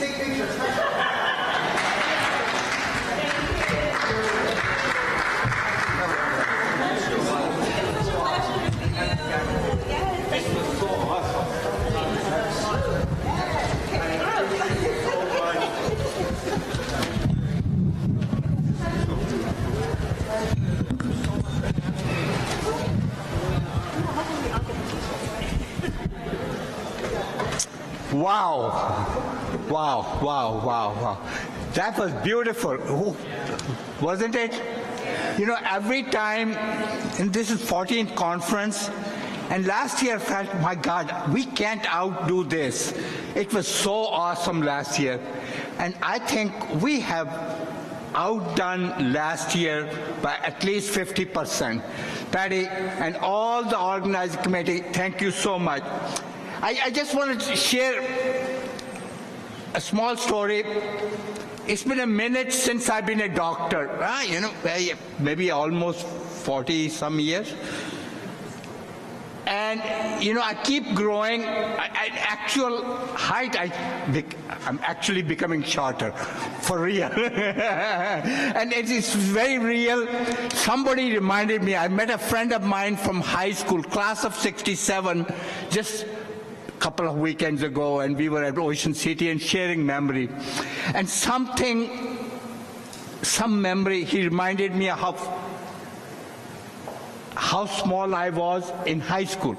take pictures. Wow. Wow, wow, wow, wow. That was beautiful, wasn't it? You know, every time, and this is 14th conference, and last year I felt, my God, we can't outdo this. It was so awesome last year. And I think we have outdone last year by at least 50%. Patty and all the organizing committee, thank you so much. I just wanted to share a small story. It's been a minute since I've been a doctor, you know, maybe almost 40 some years. And, you know, I keep growing. At actual height, I'm actually becoming shorter, for real. And it's very real. Somebody reminded me, I met a friend of mine from high school, class of 67, just couple of weekends ago, and we were at Ocean City and sharing memory. And some memory, he reminded me of how small I was in high school.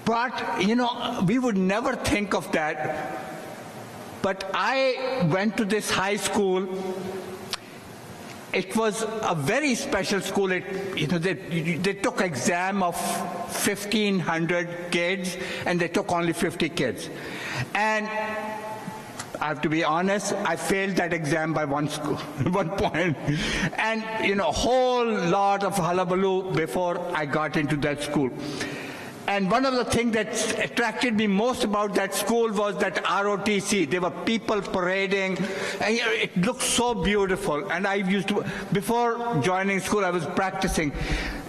But, you know, we would never think of that. But I went to this high school. It was a very special school. You know, they took exam of 1,500 kids, and they took only 50 kids. And I have to be honest, I failed that exam by one point. And, you know, a whole lot of hullabaloo before I got into that school. And one of the things that attracted me most about that school was that ROTC. There were people parading, and it looked so beautiful. And I used to, before joining school, I was practicing.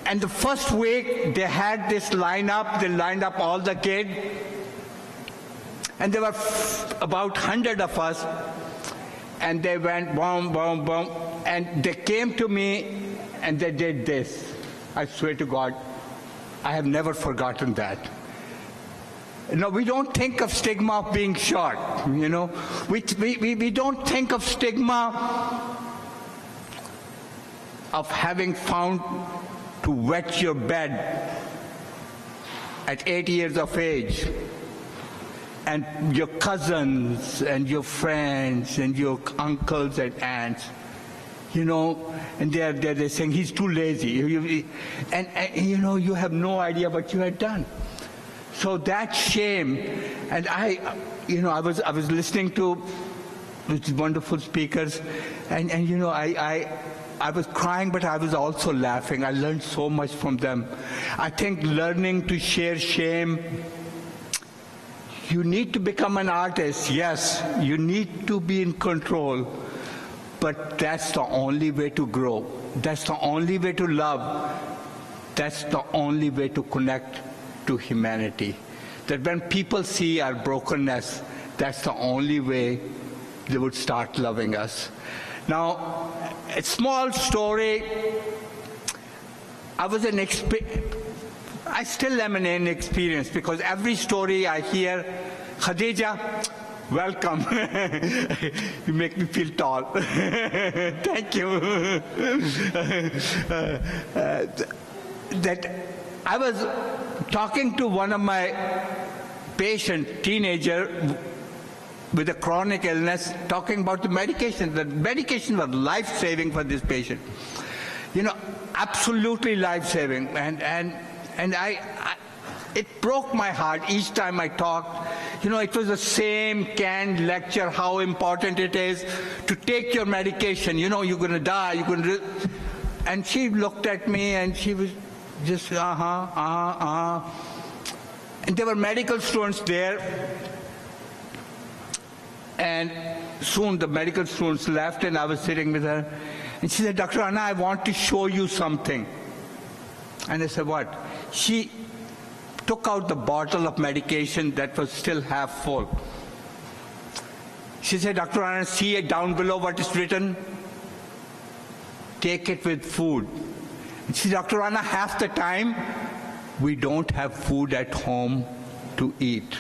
And the first week, they had this lineup. They lined up all the kids. And there were about 100 of us. And they went boom, boom, boom. And they came to me, and they did this. I swear to God. I have never forgotten that. No, we don't think of stigma of being short, you know. We don't think of stigma of having found to wet your bed at 8 years of age, and your cousins and your friends and your uncles and aunts, you know, and they're saying he's too lazy, and you know, you have no idea what you had done. So that shame, and I was listening to these wonderful speakers, and you know, I was crying, but I was also laughing. I learned so much from them. I think learning to share shame. You need to become an artist, yes. You need to be in control. But that's the only way to grow. That's the only way to love. That's the only way to connect to humanity. That when people see our brokenness, that's the only way they would start loving us. Now, a small story. I still am an inexperienced, because every story I hear, Khadija, welcome. You make me feel tall. Thank you. That I was talking to one of my patient, teenager with a chronic illness, talking about the medication. The medication was life-saving for this patient. You know, absolutely life-saving. And it broke my heart each time I talked. You know, it was the same canned lecture, how important it is to take your medication. You know, you're going to die. You're going to. And she looked at me, and she was just, And there were medical students there. And soon the medical students left, and I was sitting with her. And she said, Dr. Rana, I want to show you something. And I said, what? She took out the bottle of medication that was still half full. She said, Dr. Rana, see it down below what is written? Take it with food. And she said, Dr. Rana, half the time, we don't have food at home to eat.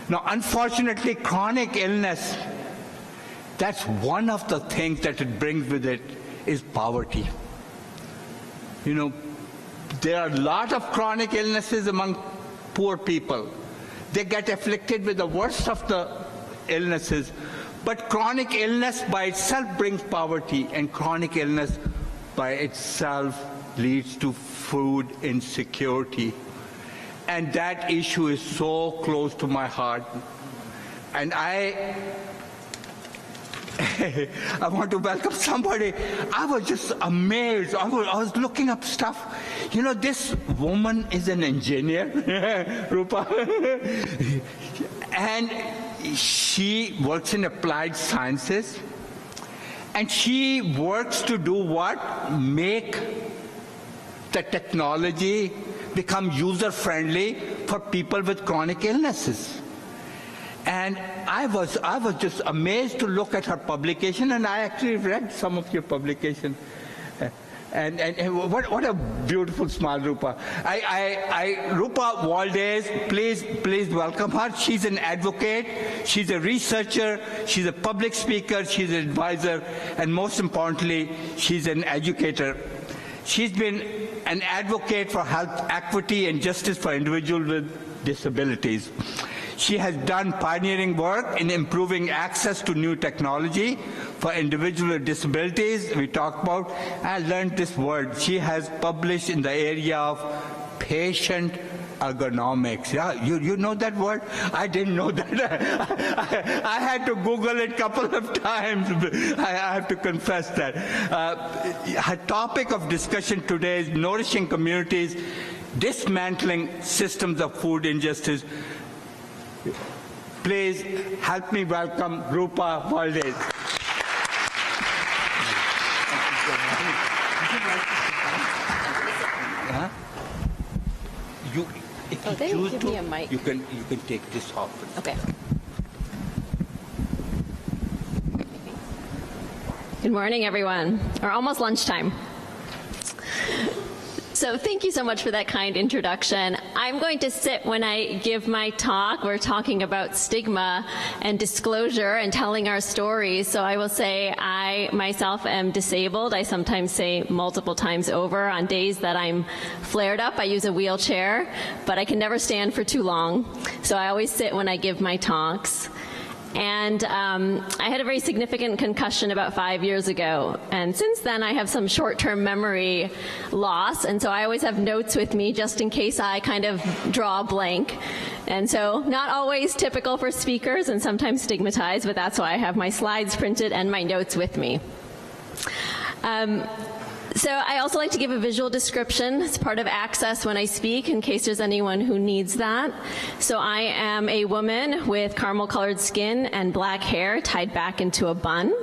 Now, unfortunately, chronic illness, that's one of the things that it brings with it is poverty. You know, there are a lot of chronic illnesses among poor people. They get afflicted with the worst of the illnesses, but chronic illness by itself brings poverty, and chronic illness by itself leads to food insecurity. And that issue is so close to my heart. And I want to welcome somebody. I was just amazed. I was looking up stuff. You know, this woman is an engineer, Rupa. And she works in applied sciences. And she works to do what? Make the technology become user-friendly for people with chronic illnesses. And I was just amazed to look at her publication, and I actually read some of your publication. And what a beautiful smile, Rupa. Rupa Valdez, please welcome her. She's an advocate, she's a researcher, she's a public speaker, she's an advisor, and most importantly, she's an educator. She's been an advocate for health equity and justice for individuals with disabilities. She has done pioneering work in improving access to new technology for individuals with disabilities. We talked about, I learned this word. She has published in the area of patient ergonomics. Yeah, you know that word? I didn't know that. I had to Google it a couple of times. I have to confess that. Her topic of discussion today is Nourishing Communities, Dismantling Systems of Food Injustice. Please help me welcome Rupa Valdez. If you choose give to, me a mic. you can take this off. Okay. Good morning, everyone. Or almost lunchtime. So thank you so much for that kind introduction. I'm going to sit when I give my talk. We're talking about stigma and disclosure and telling our stories. So I will say I myself am disabled. I sometimes say multiple times over on days that I'm flared up. I use a wheelchair, but I can never stand for too long. So I always sit when I give my talks. And I had a very significant concussion about 5 years ago. And since then, I have some short-term memory loss. And so I always have notes with me just in case I kind of draw a blank. And so not always typical for speakers and sometimes stigmatized, but that's why I have my slides printed and my notes with me. So I also like to give a visual description. It's part of access when I speak in case there's anyone who needs that. So I am a woman with caramel-colored skin and black hair tied back into a bun.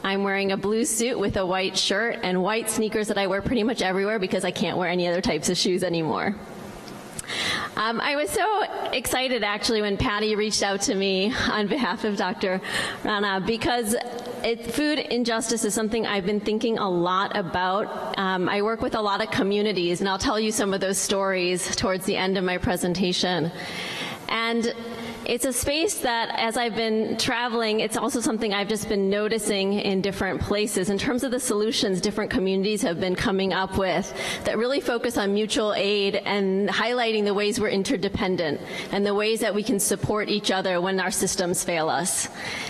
I'm wearing a blue suit with a white shirt and white sneakers that I wear pretty much everywhere because I can't wear any other types of shoes anymore. I was so excited actually when Patty reached out to me on behalf of Dr. Rana because food injustice is something I've been thinking a lot about. I work with a lot of communities, and I'll tell you some of those stories towards the end of my presentation. And it's a space that, as I've been traveling, it's also something I've just been noticing in different places. In terms of the solutions different communities have been coming up with that really focus on mutual aid and highlighting the ways we're interdependent and the ways that we can support each other when our systems fail us.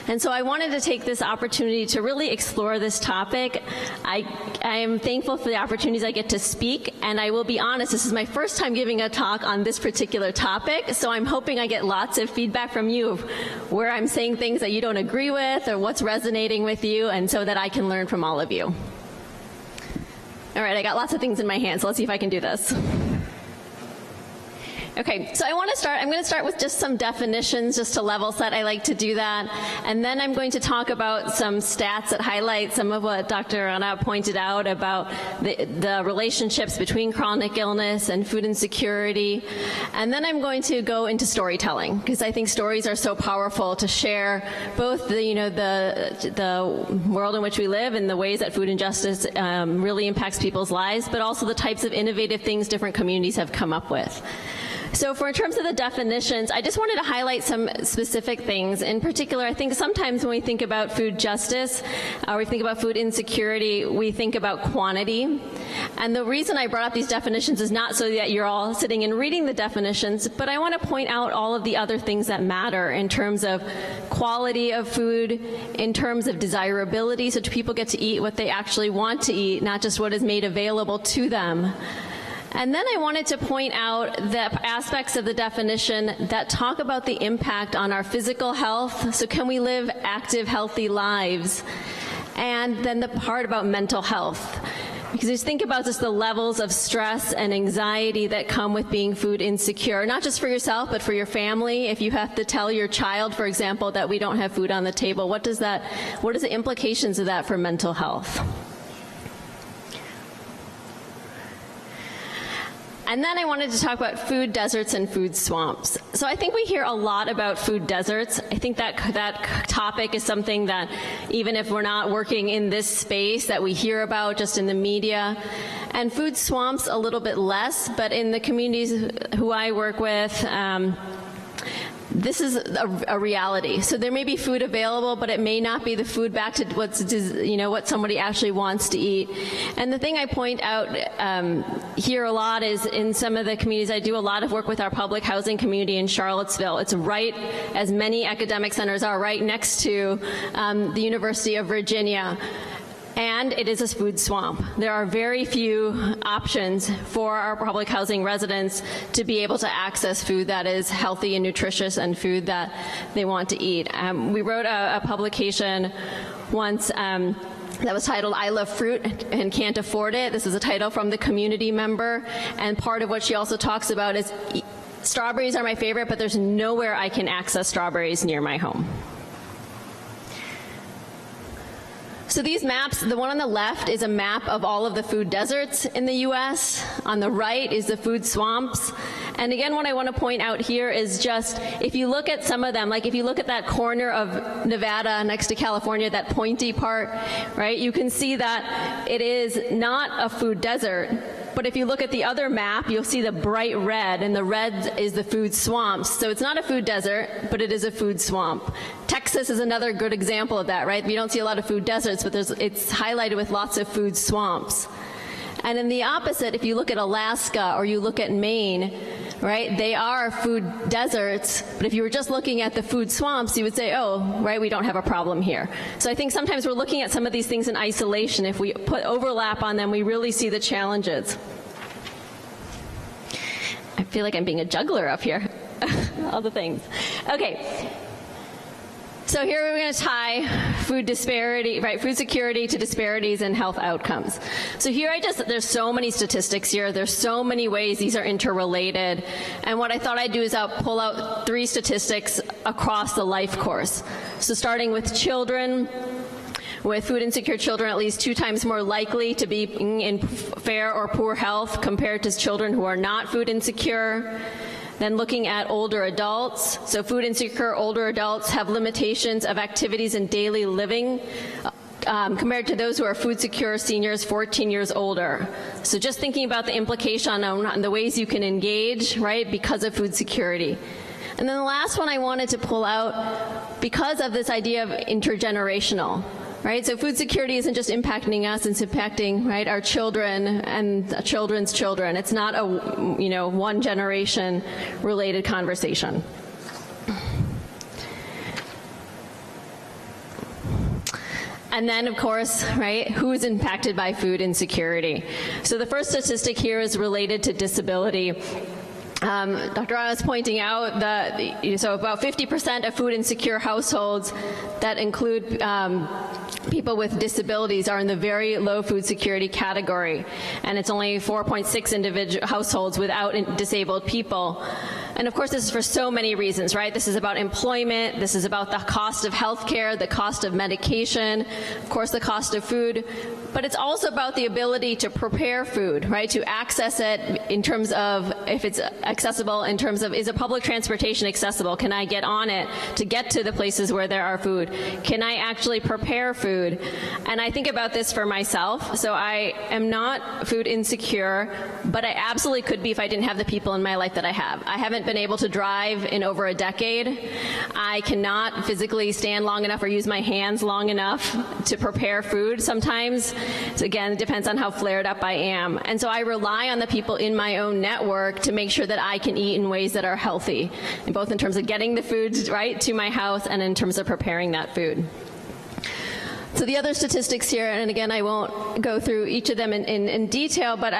And so I wanted to take this opportunity to really explore this topic. I am thankful for the opportunities I get to speak, and I will be honest, this is my first time giving a talk on this particular topic, so I'm hoping I get lots of feedback from you of where I'm saying things that you don't agree with or what's resonating with you, and so that I can learn from all of you. All right, I got lots of things in my hand, so let's see if I can do this. Okay, so I'm going to start with just some definitions, just to level set. I like to do that. And then I'm going to talk about some stats that highlight some of what Dr. Rana pointed out about the relationships between chronic illness and food insecurity. And then I'm going to go into storytelling, because I think stories are so powerful to share both the world in which we live and the ways that food injustice really impacts people's lives, but also the types of innovative things different communities have come up with. So in terms of the definitions, I just wanted to highlight some specific things. In particular, I think sometimes when we think about food justice, or we think about food insecurity, we think about quantity. And the reason I brought up these definitions is not so that you're all sitting and reading the definitions, but I want to point out all of the other things that matter in terms of quality of food, in terms of desirability, so people get to eat what they actually want to eat, not just what is made available to them. And then I wanted to point out the aspects of the definition that talk about the impact on our physical health. So can we live active, healthy lives? And then the part about mental health. Because just think about just the levels of stress and anxiety that come with being food insecure, not just for yourself, but for your family. If you have to tell your child, for example, that we don't have food on the table, what is the implications of that for mental health? And then I wanted to talk about food deserts and food swamps. So I think we hear a lot about food deserts. I think that topic is something that, even if we're not working in this space, that we hear about just in the media. And food swamps a little bit less, but in the communities who I work with, this is a reality. So there may be food available, but it may not be the food back to what somebody actually wants to eat. And the thing I point out here a lot is in some of the communities, I do a lot of work with our public housing community in Charlottesville. It's right, as many academic centers are, right next to the University of Virginia. And it is a food swamp. There are very few options for our public housing residents to be able to access food that is healthy and nutritious and food that they want to eat. We wrote a publication once that was titled, "I Love Fruit and Can't Afford It." This is a title from the community member, and part of what she also talks about is, strawberries are my favorite, but there's nowhere I can access strawberries near my home. So these maps, the one on the left is a map of all of the food deserts in the US. On the right is the food swamps. And again, what I want to point out here is just, if you look at some of them, like if you look at that corner of Nevada next to California, that pointy part, right, you can see that it is not a food desert. But if you look at the other map, you'll see the bright red, and the red is the food swamps. So it's not a food desert, but it is a food swamp. Texas is another good example of that, right? We don't see a lot of food deserts, but it's highlighted with lots of food swamps. And in the opposite, if you look at Alaska or you look at Maine, right, they are food deserts, but if you were just looking at the food swamps, you would say, oh, right, we don't have a problem here. So I think sometimes we're looking at some of these things in isolation. If we put overlap on them, we really see the challenges. I feel like I'm being a juggler up here. All the things. Okay. So here we're going to tie food disparity, right, food security to disparities in health outcomes. So here there's so many statistics here. There's so many ways these are interrelated. And what I thought I'd do is I'll pull out 3 statistics across the life course. So starting with children, with food insecure children at least 2 times more likely to be in fair or poor health compared to children who are not food insecure. Then looking at older adults, so food insecure older adults have limitations of activities in daily living compared to those who are food secure seniors 14 years older. So just thinking about the implication on the ways you can engage, right, because of food security. And then the last one I wanted to pull out, because of this idea of intergenerational. Right, so food security isn't just impacting us, it's impacting, right, our children and children's children. It's not a, one generation related conversation. And then, of course, right, who is impacted by food insecurity? So the first statistic here is related to disability. Dr. Rana is pointing out that so about 50% of food insecure households that include people with disabilities are in the very low food security category, and it's only 4.6 households without disabled people. And of course, this is for so many reasons, right? This is about employment, this is about the cost of healthcare, the cost of medication, of course, the cost of food, but it's also about the ability to prepare food, right? To access it in terms of if it's accessible, in terms of is a public transportation accessible? Can I get on it to get to the places where there are food? Can I actually prepare food? And I think about this for myself. So I am not food insecure, but I absolutely could be if I didn't have the people in my life that I have. I haven't been able to drive in over a decade. I cannot physically stand long enough or use my hands long enough to prepare food sometimes. So again, it depends on how flared up I am. And so I rely on the people in my own network to make sure that I can eat in ways that are healthy, both in terms of getting the food right to my house and in terms of preparing that food. So the other statistics here, and again, I won't go through each of them in detail, but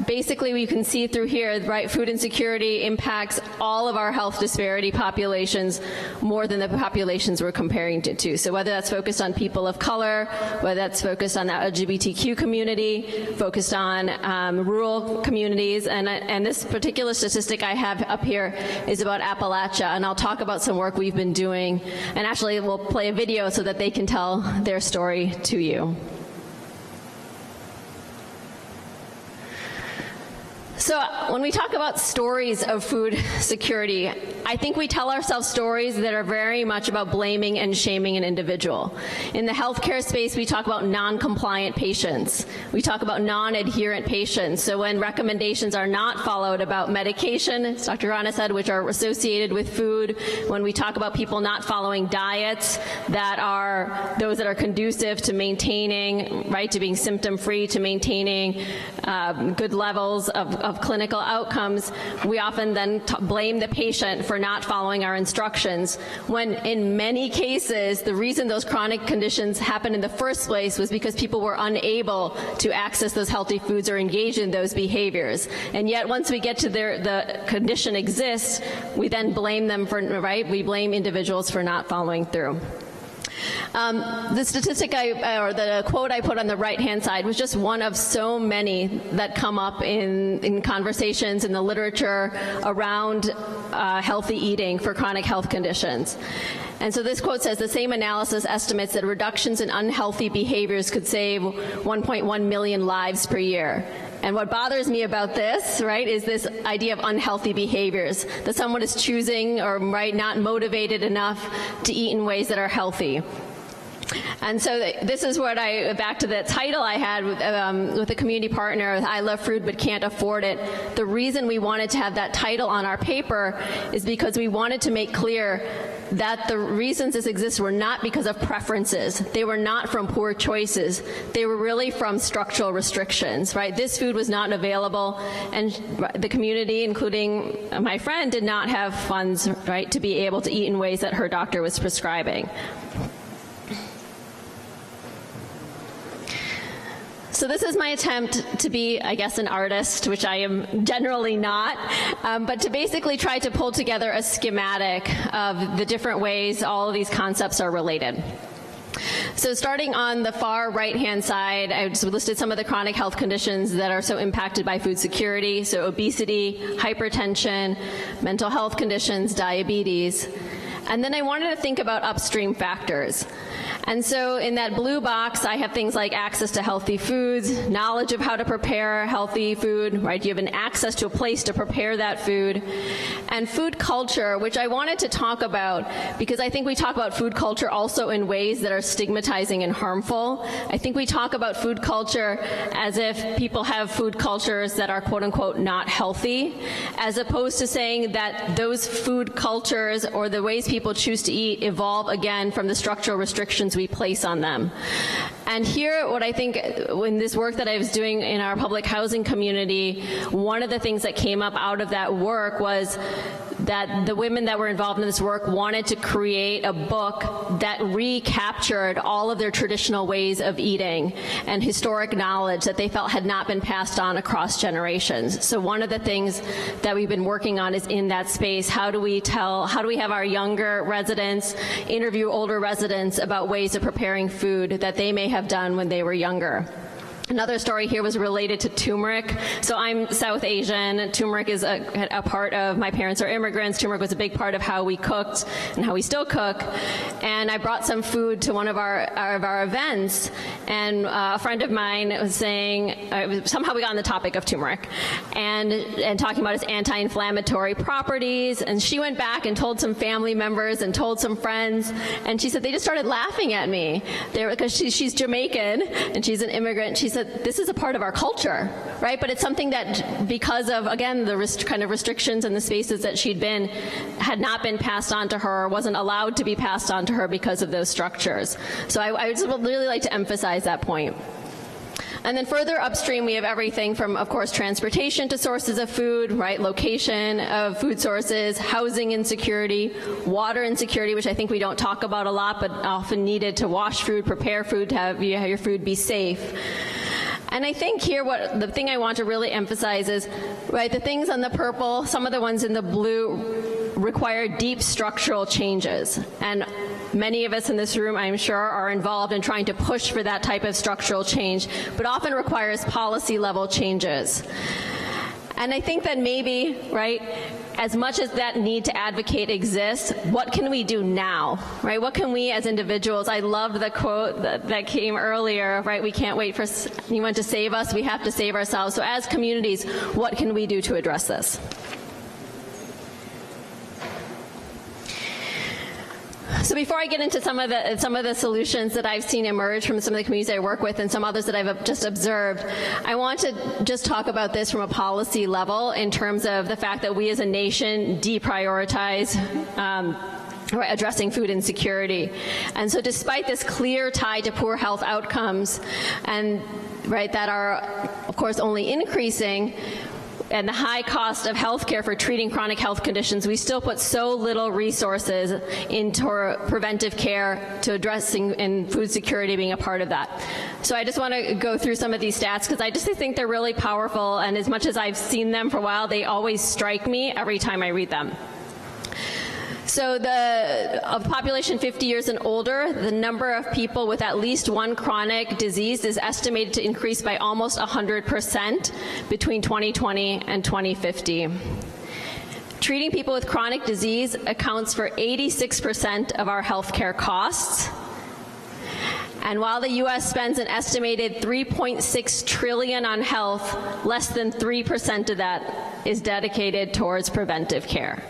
basically you can see through here, right, food insecurity impacts all of our health disparity populations more than the populations we're comparing it to. So whether that's focused on people of color, whether that's focused on the LGBTQ community, focused on rural communities, and this particular statistic I have up here is about Appalachia, and I'll talk about some work we've been doing, and actually we'll play a video so that they can tell their story to you. So when we talk about stories of food security, I think we tell ourselves stories that are very much about blaming and shaming an individual. In the healthcare space, we talk about non-compliant patients. We talk about non-adherent patients. So when recommendations are not followed about medication, as Dr. Rana said, which are associated with food, when we talk about people not following diets that are those that are conducive to maintaining, right, to being symptom-free, to maintaining good levels of clinical outcomes, we often then blame the patient for not following our instructions, when in many cases, the reason those chronic conditions happened in the first place was because people were unable to access those healthy foods or engage in those behaviors. And yet, once we get to the condition exists, we then blame them for, right? We blame individuals for not following through. The statistic or the quote I put on the right-hand side was just one of so many that come up in conversations in the literature around healthy eating for chronic health conditions. And so this quote says, the same analysis estimates that reductions in unhealthy behaviors could save 1.1 million lives per year. And what bothers me about this, right, is this idea of unhealthy behaviors, that someone is choosing or, right, not motivated enough to eat in ways that are healthy. And so this is what back to the title I had with a community partner, I love food but can't afford it. The reason we wanted to have that title on our paper is because we wanted to make clear that the reasons this exists were not because of preferences. They were not from poor choices. They were really from structural restrictions, right? This food was not available, and the community, including my friend, did not have funds, right, to be able to eat in ways that her doctor was prescribing. So this is my attempt to be, I guess, an artist, which I am generally not, but to basically try to pull together a schematic of the different ways all of these concepts are related. So starting on the far right-hand side, I just listed some of the chronic health conditions that are so impacted by food security, so obesity, hypertension, mental health conditions, diabetes. And then I wanted to think about upstream factors. And so in that blue box, I have things like access to healthy foods, knowledge of how to prepare healthy food, right? You have an access to a place to prepare that food. And food culture, which I wanted to talk about because I think we talk about food culture also in ways that are stigmatizing and harmful. I think we talk about food culture as if people have food cultures that are quote unquote not healthy, as opposed to saying that those food cultures or the ways people choose to eat evolve again from the structural restrictions we place on them. And here, what I think in this work that I was doing in our public housing community, one of the things that came up out of that work was that the women that were involved in this work wanted to create a book that recaptured all of their traditional ways of eating and historic knowledge that they felt had not been passed on across generations. So one of the things that we've been working on is in that space, how do we have our younger residents interview older residents about ways of preparing food that they may have done when they were younger. Another story here was related to turmeric. So I'm South Asian. Turmeric is a part of, my parents are immigrants. Turmeric was a big part of how we cooked and how we still cook. And I brought some food to one of our events, and a friend of mine was saying, somehow we got on the topic of turmeric and talking about its anti-inflammatory properties. And she went back and told some family members and told some friends, and she said they just started laughing at me. Because she's Jamaican and she's an immigrant. She said, this is a part of our culture, right? But it's something that, because of, again, the kind of restrictions and the spaces that she'd been, had not been passed on to her, wasn't allowed to be passed on to her because of those structures. So I just would really like to emphasize that point. And then further upstream, we have everything from, of course, transportation to sources of food, right? Location of food sources, housing insecurity, water insecurity, which I think we don't talk about a lot, but often needed to wash food, prepare food, to have your food be safe. And I think here the thing I want to really emphasize is, right, the things on the purple, some of the ones in the blue require deep structural changes. And many of us in this room, I'm sure, are involved in trying to push for that type of structural change, but often requires policy level changes. And I think that maybe, right, as much as that need to advocate exists, what can we do now, right? What can we as individuals, I loved the quote that came earlier, right? We can't wait for anyone to save us, we have to save ourselves. So as communities, what can we do to address this? So before I get into some of the solutions that I've seen emerge from some of the communities I work with and some others that I've just observed, I want to just talk about this from a policy level in terms of the fact that we as a nation deprioritize addressing food insecurity. And so despite this clear tie to poor health outcomes, and right, that are of course only increasing, and the high cost of healthcare for treating chronic health conditions, we still put so little resources into preventive care to addressing and food security being a part of that. So I just want to go through some of these stats because I just think they're really powerful, and as much as I've seen them for a while, they always strike me every time I read them. So of population 50 years and older, the number of people with at least one chronic disease is estimated to increase by almost 100% between 2020 and 2050. Treating people with chronic disease accounts for 86% of our healthcare costs. And while the U.S. spends an estimated $3.6 trillion on health, less than 3% of that is dedicated towards preventive care.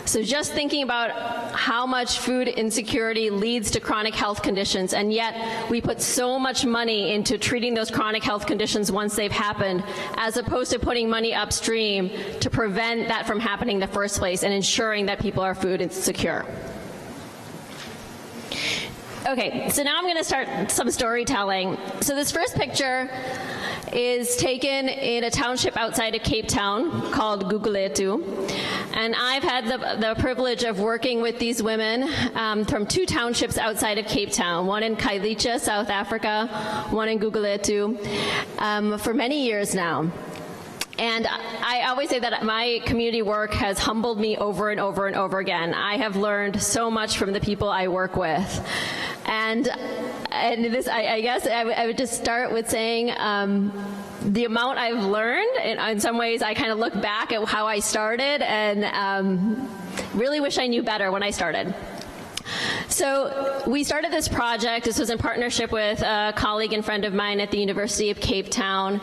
So just thinking about how much food insecurity leads to chronic health conditions, and yet we put so much money into treating those chronic health conditions once they've happened, as opposed to putting money upstream to prevent that from happening in the first place and ensuring that people are food insecure. Okay, so now I'm going to start some storytelling. So this first picture is taken in a township outside of Cape Town called Guguletu. And I've had the privilege of working with these women from two townships outside of Cape Town, one in Kailicha, South Africa, one in Guguletu, for many years now. And I always say that my community work has humbled me over and over and over again. I have learned so much from the people I work with. And this, I guess I would just start with saying the amount I've learned, in some ways I kind of look back at how I started and really wish I knew better when I started. So we started this project. This was in partnership with a colleague and friend of mine at the University of Cape Town.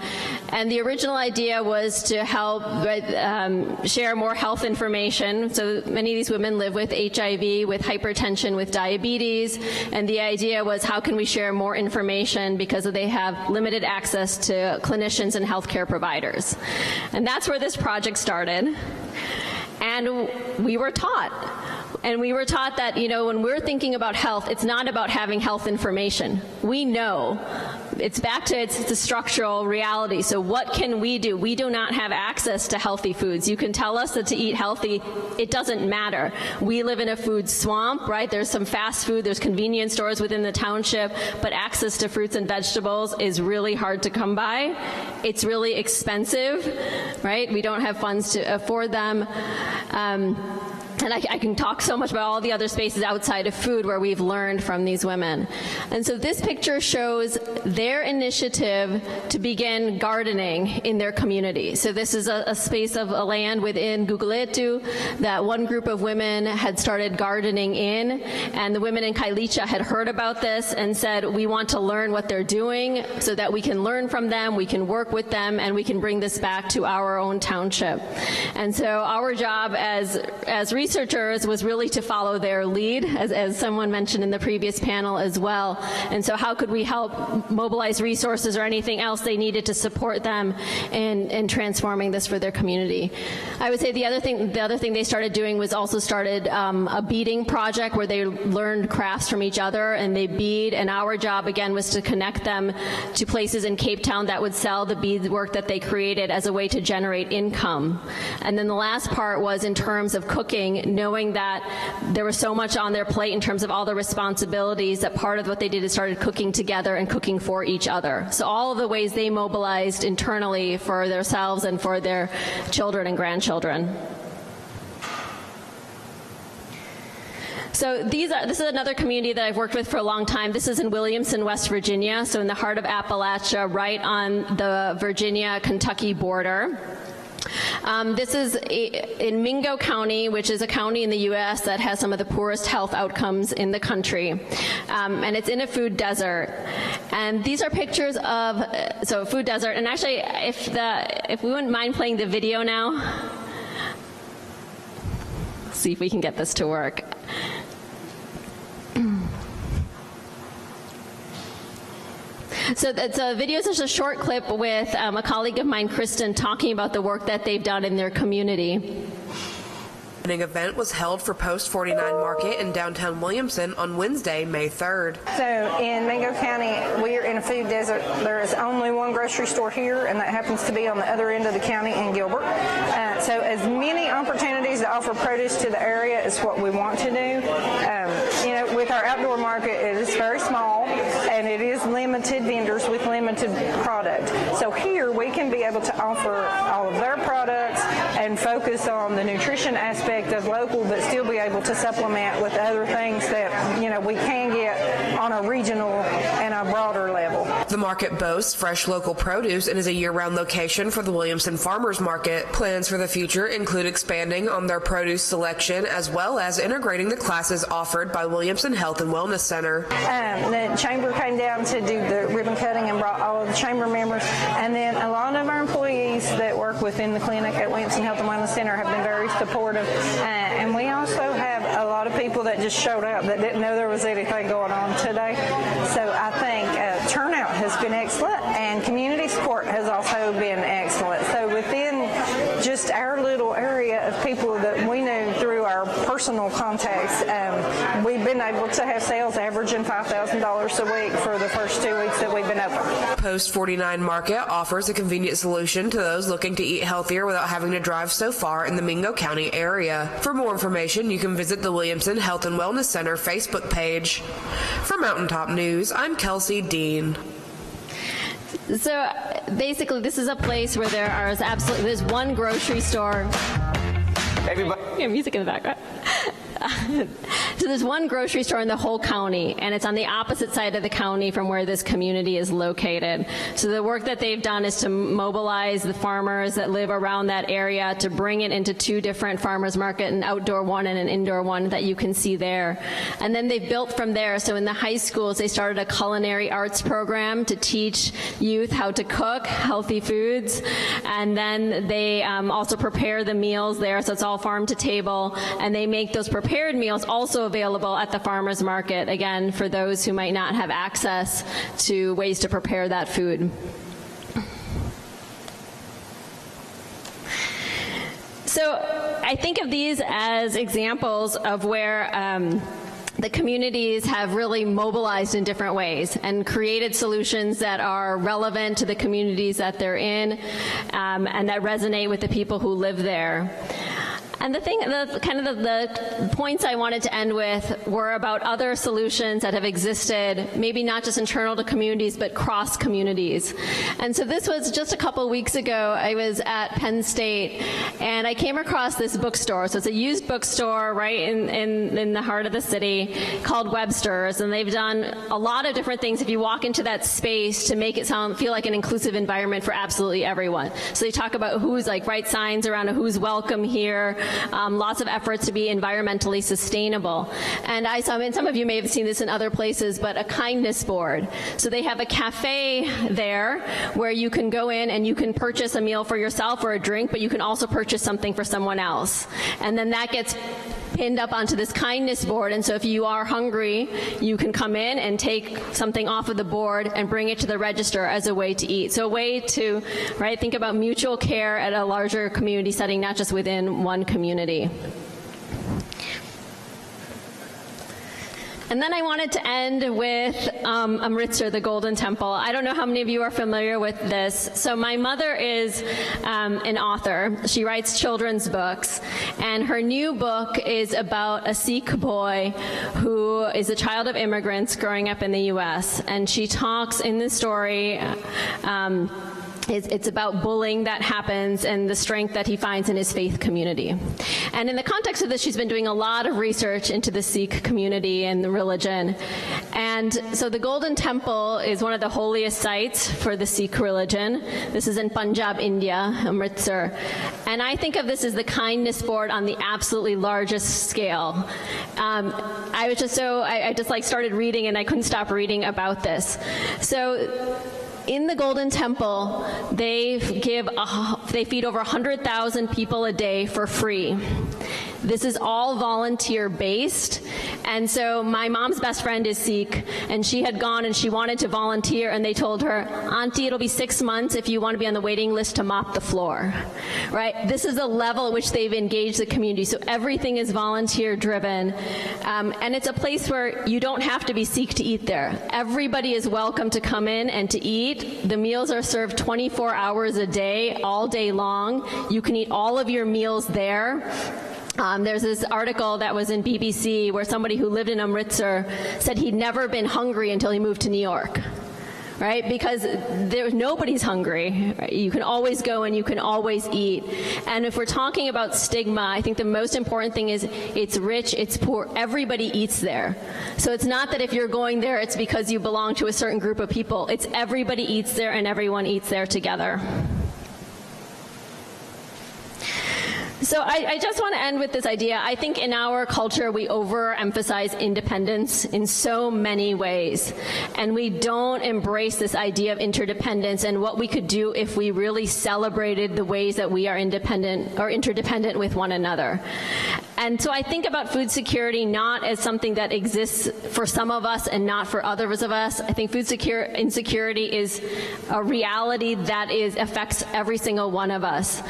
And the original idea was to help share more health information. So many of these women live with HIV, with hypertension, with diabetes. And the idea was, how can we share more information because they have limited access to clinicians and healthcare providers. And that's where this project started. And we were taught. And we were taught that, when we're thinking about health, it's not about having health information. We know it's back to it's the structural reality. So what can we do? We do not have access to healthy foods. You can tell us that to eat healthy, it doesn't matter. We live in a food swamp, right? There's some fast food, there's convenience stores within the township, but access to fruits and vegetables is really hard to come by. It's really expensive, right? We don't have funds to afford them. And I can talk so much about all the other spaces outside of food where we've learned from these women. And so this picture shows their initiative to begin gardening in their community. So this is a space of a land within Guguletu that one group of women had started gardening in, and the women in Kailicha had heard about this and said, we want to learn what they're doing so that we can learn from them, we can work with them, and we can bring this back to our own township. And so our job as researchers was really to follow their lead, as someone mentioned in the previous panel as well. And so how could we help mobilize resources or anything else they needed to support them in transforming this for their community? I would say the other thing they started doing was also started a beading project where they learned crafts from each other and they bead, and our job again was to connect them to places in Cape Town that would sell the beadwork that they created as a way to generate income. And then the last part was in terms of cooking, knowing that there was so much on their plate in terms of all the responsibilities, that part of what they did is started cooking together and cooking for each other. So all of the ways they mobilized internally for themselves and for their children and grandchildren. So this is another community that I've worked with for a long time. This is in Williamson, West Virginia, so in the heart of Appalachia, right on the Virginia-Kentucky border. This is in Mingo County, which is a county in the U.S. that has some of the poorest health outcomes in the country. And it's in a food desert. And these are pictures of, so a food desert. And actually, if we wouldn't mind playing the video now. See if we can get this to work. So the video is just a short clip with a colleague of mine, Kristen, talking about the work that they've done in their community. An event was held for Post 49 Market in downtown Williamson on Wednesday, May 3rd. So in Mingo County, we are in a food desert. There is only one grocery store here, and that happens to be on the other end of the county in Gilbert. So as many opportunities to offer produce to the area is what we want to do. You know, with our outdoor market, it is very small, and it is limited vendors with limited product. So here we can be able to offer all of their products and focus on the nutrition aspect of local, but still be able to supplement with other things that, you know, we can get on a regional and a broader level. The market boasts fresh local produce and is a year-round location for the Williamson Farmers Market. Plans for the future include expanding on their produce selection as well as integrating the classes offered by Williamson Health and Wellness Center. The chamber came down to do the ribbon cutting and brought all of the chamber members, and then a lot of our employees that work within the clinic at Williamson Health and Wellness Center have been very supportive. And we also have a lot of people that just showed up that didn't know there was anything going on today. So I think turnout has been excellent, and community support has also been excellent. So within just our little area of people that we knew through our personal contacts, we've been able to have sales averaging $5,000 a week for the first 2 weeks that we've been open. Post 49 Market offers a convenient solution to those looking to eat healthier without having to drive so far in the Mingo County area. For more information, you can visit the Williamson Health and Wellness Center Facebook page. For Mountaintop News, I'm Kelsey Dean. So basically, this is a place where there's one grocery store. Everybody. Yeah, music in the background. So there's one grocery store in the whole county, and it's on the opposite side of the county from where this community is located. So the work that they've done is to mobilize the farmers that live around that area to bring it into two different farmers market, an outdoor one and an indoor one that you can see there. And then they've built from there. So in the high schools, they started a culinary arts program to teach youth how to cook healthy foods. And then they also prepare the meals there, so it's all farm to table, and they make those prepared meals also available at the farmers market, again, for those who might not have access to ways to prepare that food. So I think of these as examples of where the communities have really mobilized in different ways and created solutions that are relevant to the communities that they're in and that resonate with the people who live there. And the points I wanted to end with were about other solutions that have existed, maybe not just internal to communities, but cross communities. And so this was just a couple weeks ago. I was at Penn State, and I came across this bookstore. So it's a used bookstore right in the heart of the city called Webster's, and they've done a lot of different things if you walk into that space to make it feel like an inclusive environment for absolutely everyone. So they talk about who's write signs around who's welcome here. Lots of efforts to be environmentally sustainable. And some of you may have seen this in other places, but a kindness board. So they have a cafe there where you can go in and you can purchase a meal for yourself or a drink, but you can also purchase something for someone else. And then that gets pinned up onto this kindness board, and so if you are hungry, you can come in and take something off of the board and bring it to the register as a way to eat. So a way to, think about mutual care at a larger community setting, not just within one community. And then I wanted to end with Amritsar, the Golden Temple. I don't know how many of you are familiar with this. So my mother is an author. She writes children's books. And her new book is about a Sikh boy who is a child of immigrants growing up in the U.S. And she talks in the story it's about bullying that happens and the strength that he finds in his faith community. And in the context of this, she's been doing a lot of research into the Sikh community and the religion. And so the Golden Temple is one of the holiest sites for the Sikh religion. This is in Punjab, India, Amritsar. And I think of this as the kindness board on the absolutely largest scale. I just started reading, and I couldn't stop reading about this. So in the Golden Temple, they feed over 100,000 people a day for free. This is all volunteer-based, and so my mom's best friend is Sikh, and she had gone and she wanted to volunteer, and they told her, Auntie, it'll be 6 months if you want to be on the waiting list to mop the floor, right? This is the level at which they've engaged the community, so everything is volunteer-driven, and it's a place where you don't have to be Sikh to eat there. Everybody is welcome to come in and to eat. The meals are served 24 hours a day, all day long. You can eat all of your meals there. There's this article that was in BBC where somebody who lived in Amritsar said he'd never been hungry until he moved to New York, right? Because nobody's hungry. Right? You can always go and you can always eat. And if we're talking about stigma, I think the most important thing is it's rich, it's poor. Everybody eats there. So it's not that if you're going there, it's because you belong to a certain group of people. It's everybody eats there and everyone eats there together. So I just want to end with this idea. I think in our culture, we overemphasize independence in so many ways, and we don't embrace this idea of interdependence and what we could do if we really celebrated the ways that we are independent or interdependent with one another. And so I think about food security not as something that exists for some of us and not for others of us. I think food insecurity is a reality that affects every single one of us.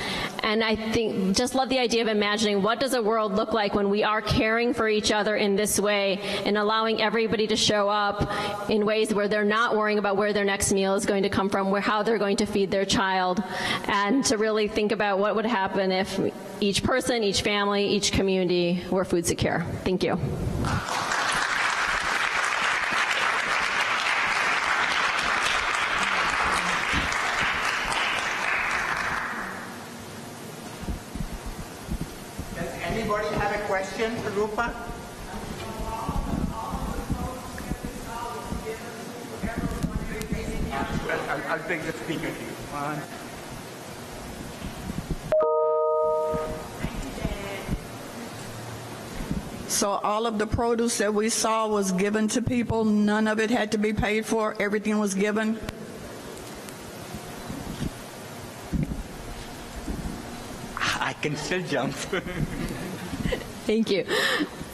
And I think, just love the idea of imagining what does a world look like when we are caring for each other in this way and allowing everybody to show up in ways where they're not worrying about where their next meal is going to come from, how they're going to feed their child, and to really think about what would happen if each person, each family, each community were food secure. Thank you. Does anybody have a question for Rupa? I'll take the speaker to you. So all of the produce that we saw was given to people. None of it had to be paid for. Everything was given. I can still jump. Thank you.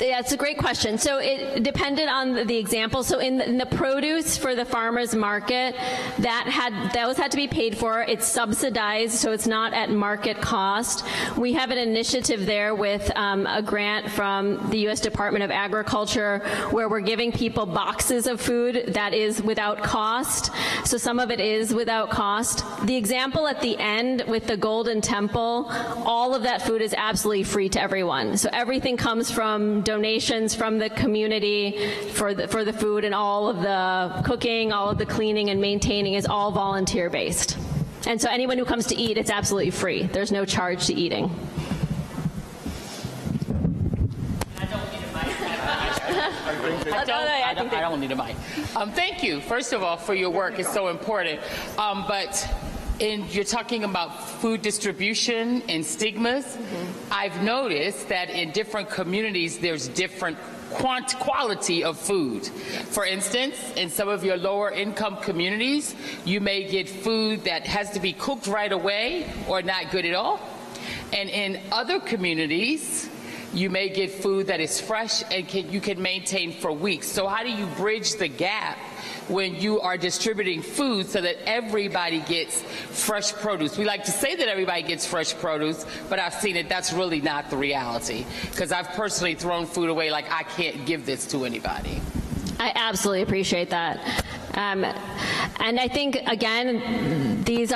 Yeah, it's a great question. So it depended on the example. So in the produce for the farmers market, those had to be paid for. It's subsidized, so it's not at market cost. We have an initiative there with a grant from the U.S. Department of Agriculture where we're giving people boxes of food that is without cost. So some of it is without cost. The example at the end with the Golden Temple, all of that food is absolutely free to everyone. So everything comes from donations from the community for the food, and all of the cooking, all of the cleaning and maintaining is all volunteer based. And so anyone who comes to eat, it's absolutely free. There's no charge to eating. I don't need a mic. Thank you, first of all, for your work. It's so important. You're talking about food distribution and stigmas. I've noticed that in different communities, there's different quality of food. For instance, in some of your lower income communities, you may get food that has to be cooked right away or not good at all. And in other communities, you may get food that is fresh and you can maintain for weeks. So how do you bridge the gap when you are distributing food so that everybody gets fresh produce? We like to say that everybody gets fresh produce, but I've seen it, that's really not the reality. Because I've personally thrown food away like I can't give this to anybody. I absolutely appreciate that. And I think, again, these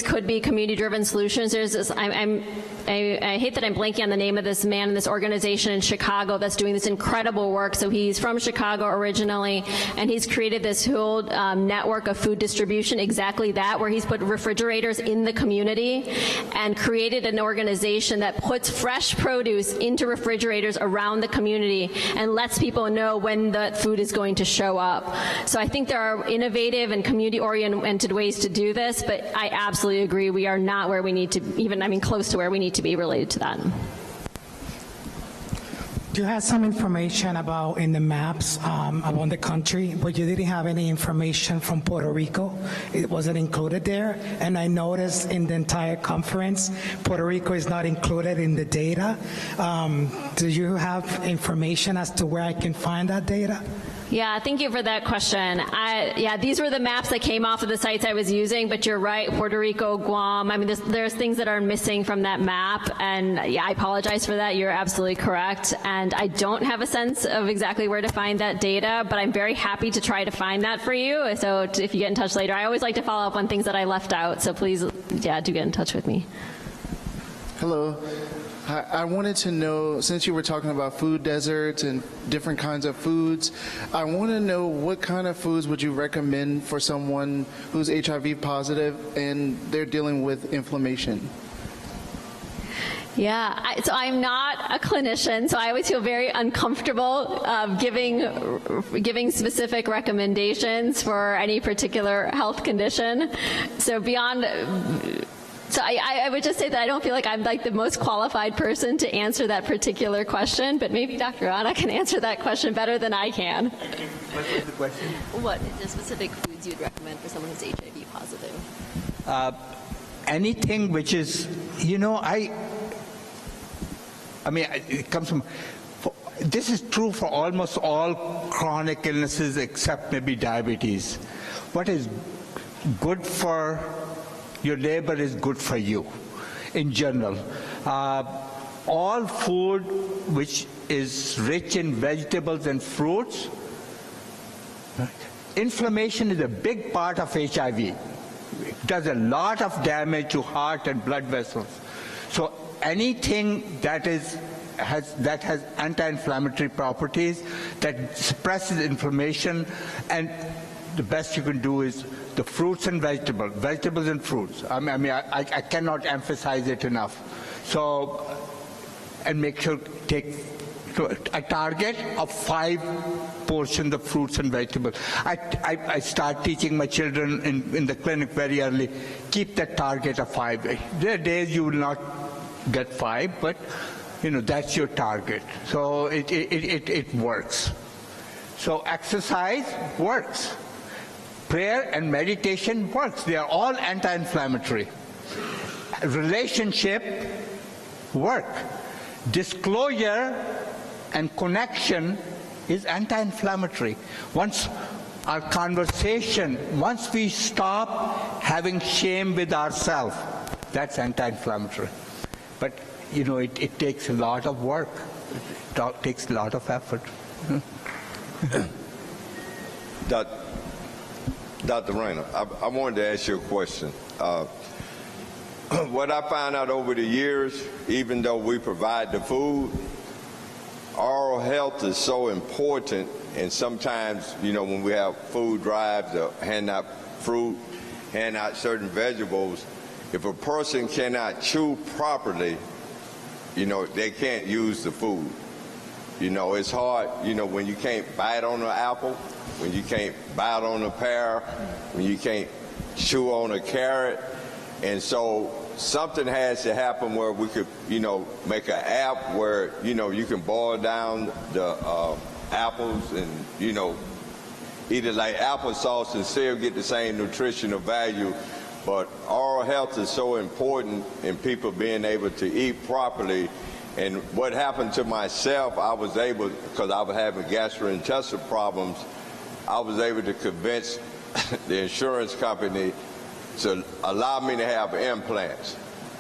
could be community-driven solutions. There's this, I hate that I'm blanking on the name of this man in this organization in Chicago that's doing this incredible work. So he's from Chicago originally, and he's created this whole network of food distribution, exactly that, where he's put refrigerators in the community and created an organization that puts fresh produce into refrigerators around the community and lets people know when the food is going to show up. So I think there are innovative and community-oriented ways to do this, but I absolutely agree we are not where we need to, close to where we need to be related to that. You had some information about in the maps around the country, but you didn't have any information from Puerto Rico. It wasn't included there. And I noticed in the entire conference, Puerto Rico is not included in the data. Do you have information as to where I can find that data? Yeah, thank you for that question. These were the maps that came off of the sites I was using, but you're right, Puerto Rico, Guam, there's things that are missing from that map, and yeah, I apologize for that. You're absolutely correct, and I don't have a sense of exactly where to find that data, but I'm very happy to try to find that for you, so if you get in touch later. I always like to follow up on things that I left out, so please, do get in touch with me. Hello. I wanted to know, since you were talking about food deserts and different kinds of foods, I want to know what kind of foods would you recommend for someone who's HIV positive and they're dealing with inflammation? Yeah, so I'm not a clinician, so I always feel very uncomfortable giving specific recommendations for any particular health condition. So So I would just say that I don't feel like I'm the most qualified person to answer that particular question, but maybe Dr. Rana can answer that question better than I can. What was the question? What are the specific foods you'd recommend for someone who's HIV positive? Anything which is, it comes from, this is true for almost all chronic illnesses except maybe diabetes. What is good for your neighbor is good for you, in general. All food which is rich in vegetables and fruits, inflammation is a big part of HIV. It does a lot of damage to heart and blood vessels. So anything that has anti-inflammatory properties, that suppresses inflammation, and the best you can do is the fruits and vegetables and fruits. I cannot emphasize it enough. So, and make sure take a target of 5 portions of fruits and vegetables. I start teaching my children in the clinic very early. Keep that target of 5. There are days you will not get 5, but that's your target. So it works. So exercise works. Prayer and meditation works. They are all anti-inflammatory. Relationship work. Disclosure and connection is anti-inflammatory. Once our conversation, once we stop having shame with ourselves, that's anti-inflammatory. But, you know, it takes a lot of work. It takes a lot of effort. Dr. Rana, I wanted to ask you a question. What I found out over the years, even though we provide the food, oral health is so important, and sometimes, you know, when we have food drives or hand out fruit, hand out certain vegetables, if a person cannot chew properly, you know, they can't use the food. You know, it's hard, you know, when you can't bite on an apple, when you can't bite on a pear, when you can't chew on a carrot. And so something has to happen where we could, you know, make an app where, you know, you can boil down the apples and, you know, eat it like applesauce and still get the same nutritional value. But oral health is so important in people being able to eat properly. And what happened to myself, I was able, because I was having gastrointestinal problems, I was able to convince the insurance company to allow me to have implants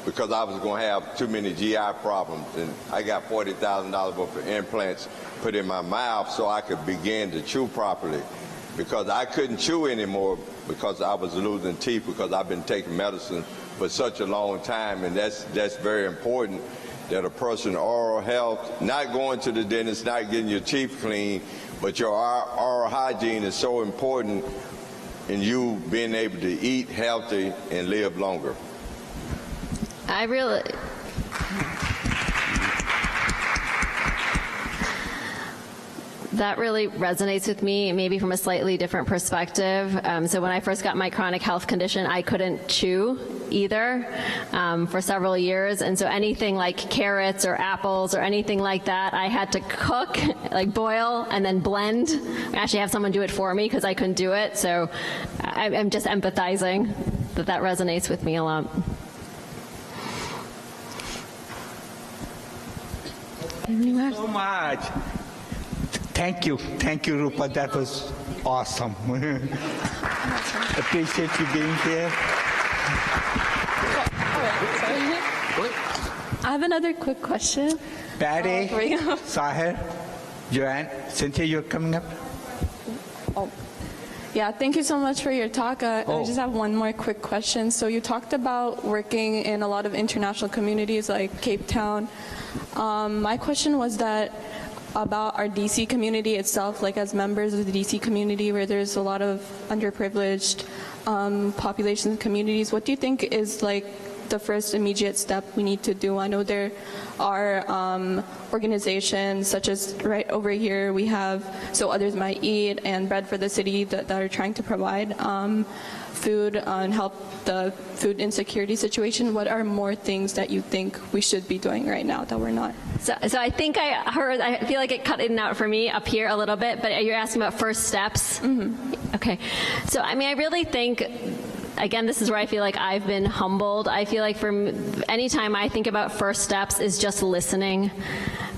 because I was going to have too many GI problems. And I got $40,000 worth of implants put in my mouth so I could begin to chew properly, because I couldn't chew anymore because I was losing teeth because I've been taking medicine for such a long time. And that's very important, that a person oral health, not going to the dentist, not getting your teeth clean, but your oral hygiene is so important in you being able to eat healthy and live longer. That really resonates with me, maybe from a slightly different perspective. So when I first got my chronic health condition, I couldn't chew either for several years. And so anything like carrots or apples or anything like that, I had to cook, like boil and then blend. I actually have someone do it for me because I couldn't do it. So I'm just empathizing that resonates with me a lot. So much. Thank you, Rupa. That was awesome. Appreciate you being here. I have another quick question. Patty, Sahir, Joanne, Cynthia, you're coming up. Yeah, thank you so much for your talk. I just have one more quick question. So you talked about working in a lot of international communities like Cape Town. My question was that about our DC community itself, like as members of the DC community where there's a lot of underprivileged populations and communities, what do you think is like the first immediate step we need to do? I know there are organizations such as right over here we have So Others Might Eat and Bread for the City that are trying to provide food and help the food insecurity situation. What are more things that you think we should be doing right now that we're not? So I think I feel like it cut in and out for me up here a little bit, but you're asking about first steps? Mm-hmm. Okay. So, I mean, I really think, again, this is where I feel like I've been humbled. I feel like anytime I think about first steps is just listening,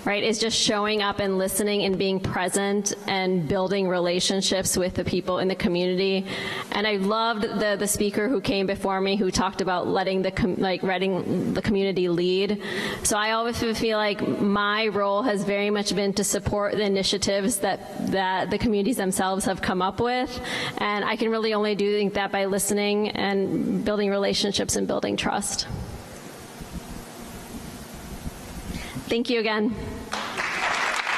right? Is just showing up and listening and being present and building relationships with the people in the community. And I loved the speaker who came before me who talked about letting the community lead. So I always feel like my role has very much been to support the initiatives that the communities themselves have come up with. And I can really only do that by listening and building relationships and building trust. Thank you again.